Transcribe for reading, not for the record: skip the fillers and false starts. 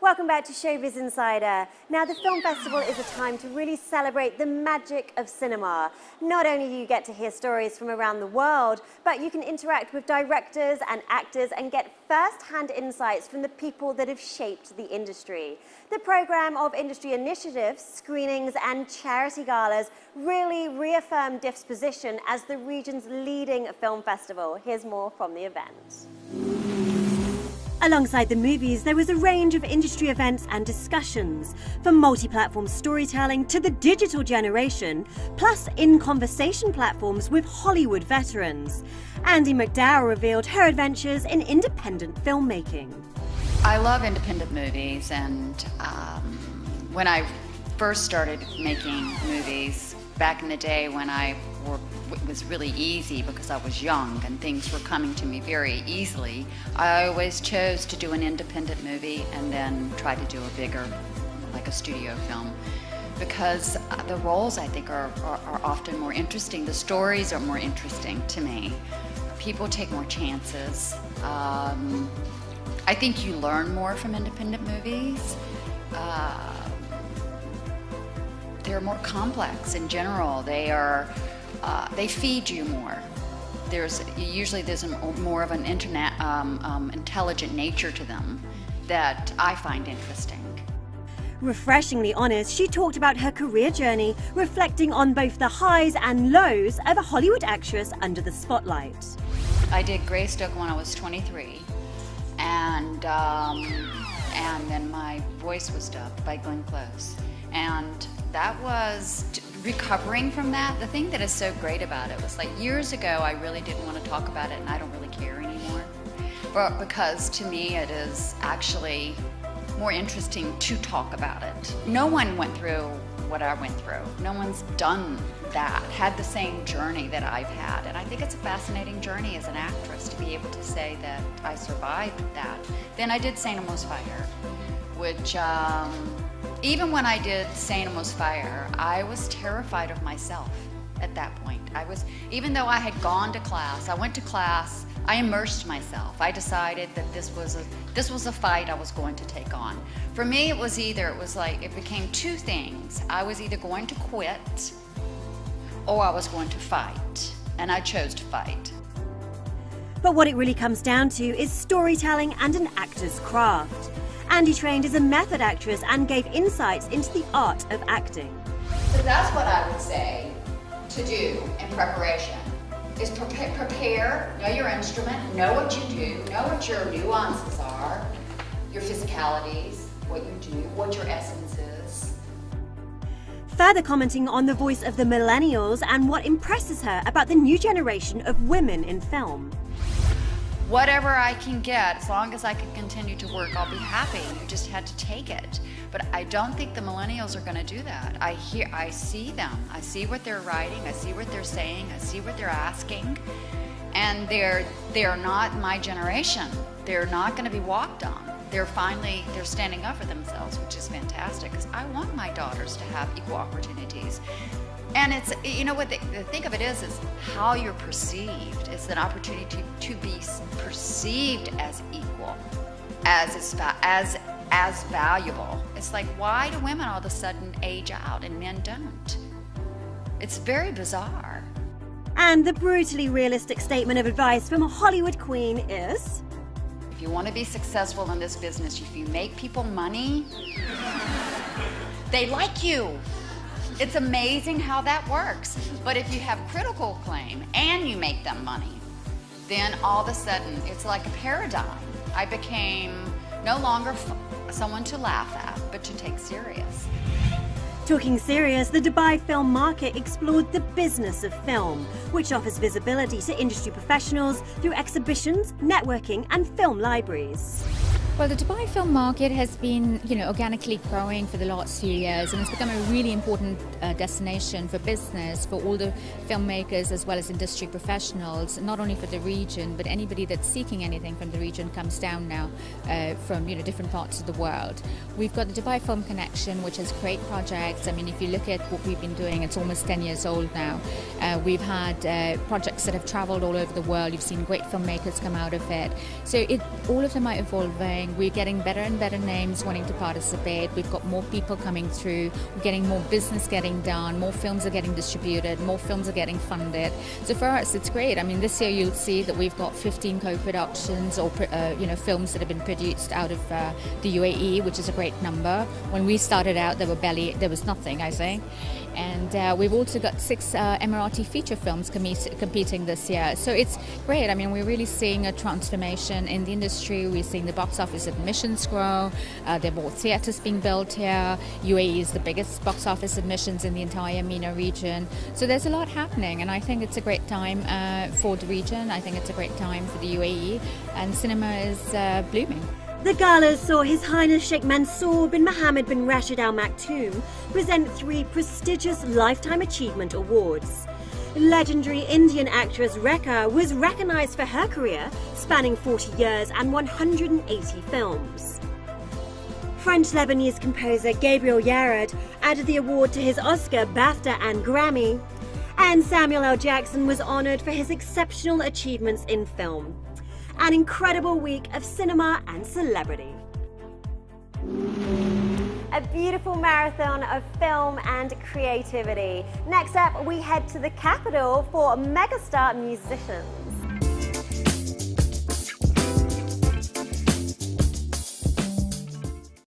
Welcome back to Showbiz Insider. Now, the film festival is a time to really celebrate the magic of cinema. Not only do you get to hear stories from around the world, but you can interact with directors and actors and get first-hand insights from the people that have shaped the industry. The program of industry initiatives, screenings and charity galas really reaffirm DIFF's position as the region's leading film festival. Here's more from the event. Alongside the movies, there was a range of industry events and discussions, from multi-platform storytelling to the digital generation, plus in-conversation platforms with Hollywood veterans. Andie MacDowell revealed her adventures in independent filmmaking. I love independent movies, and when I first started making movies, back in the day when it was really easy because I was young and things were coming to me very easily, I always chose to do an independent movie and then try to do a bigger, like a studio film, because the roles, I think, are often more interesting. The stories are more interesting to me. People take more chances. I think you learn more from independent movies. They're more complex in general. They feed you more. There's more of an intelligent nature to them that I find interesting. Refreshingly honest, she talked about her career journey, reflecting on both the highs and lows of a Hollywood actress under the spotlight. I did Greystoke when I was 23, and then my voice was dubbed by Glenn Close. And that was recovering from that. The thing that is so great about it was, like, years ago I really didn't want to talk about it, and I don't really care anymore. But because to me it is actually more interesting to talk about it. No one went through what I went through. No one's done that, had the same journey that I've had. And I think it's a fascinating journey as an actress to be able to say that I survived that. Then I did St. Elmo's Fire, which even when I did St. Elmo's Fire, I was terrified of myself at that point. Even though I had gone to class, I went to class, I immersed myself. I decided that this was a fight I was going to take on. For me, it became two things. I was either going to quit or I was going to fight, and I chose to fight. But what it really comes down to is storytelling and an actor's craft. Andie trained as a method actress and gave insights into the art of acting. So that's what I would say to do in preparation, is prepare, know your instrument, know what you do, know what your nuances are, your physicalities, what you do, what your essence is. Further commenting on the voice of the millennials and what impresses her about the new generation of women in film. Whatever I can get, as long as I can continue to work, I'll be happy. You just had to take it. But I don't think the millennials are going to do that. I see them. I see what they're writing. I see what they're saying. I see what they're asking. And they're not my generation. They're not going to be walked on. They're standing up for themselves, which is fantastic, because I want my daughters to have equal opportunities. And it's, you know what, the thing of it is how you're perceived. It's an opportunity to be perceived as equal, as valuable. It's like, why do women all of a sudden age out and men don't? It's very bizarre. And the brutally realistic statement of advice from a Hollywood queen is: if you want to be successful in this business, if you make people money, they like you. It's amazing how that works. But if you have critical acclaim and you make them money, then all of a sudden it's like a paradigm. I became no longer someone to laugh at, but to take serious. Talking serious, the Dubai film market explored the business of film, which offers visibility to industry professionals through exhibitions, networking and film libraries. Well, the Dubai film market has been, organically growing for the last few years, and it's become a really important destination for business, for all the filmmakers as well as industry professionals, not only for the region, but anybody that's seeking anything from the region comes down now from different parts of the world. We've got the Dubai Film Connection, which has great projects. I mean, if you look at what we've been doing, it's almost 10 years old now. We've had projects that have traveled all over the world. You've seen great filmmakers come out of it. So all of them are evolving. growing. We're getting better and better names wanting to participate. We've got more people coming through. We're getting more business getting done. More films are getting distributed. More films are getting funded. So for us, it's great. I mean, this year you'll see that we've got 15 co-productions or films that have been produced out of the UAE, which is a great number. When we started out, there was nothing, I think. And we've also got 6 Emirati feature films competing this year. So it's great. I mean, we're really seeing a transformation in the industry. We're seeing the box office admissions grow. There are more theatres being built here. UAE is the biggest box office admissions in the entire MENA region. So there's a lot happening, and I think it's a great time for the region. I think it's a great time for the UAE, and cinema is blooming. The gala saw His Highness Sheikh Mansour bin Mohammed bin Rashid Al Maktoum present 3 prestigious Lifetime Achievement Awards. Legendary Indian actress Rekha was recognised for her career spanning 40 years and 180 films. French-Lebanese composer Gabriel Yared added the award to his Oscar, BAFTA and Grammy. And Samuel L. Jackson was honoured for his exceptional achievements in film. An incredible week of cinema and celebrity. A beautiful marathon of film and creativity. Next up, we head to the capital for megastar musicians.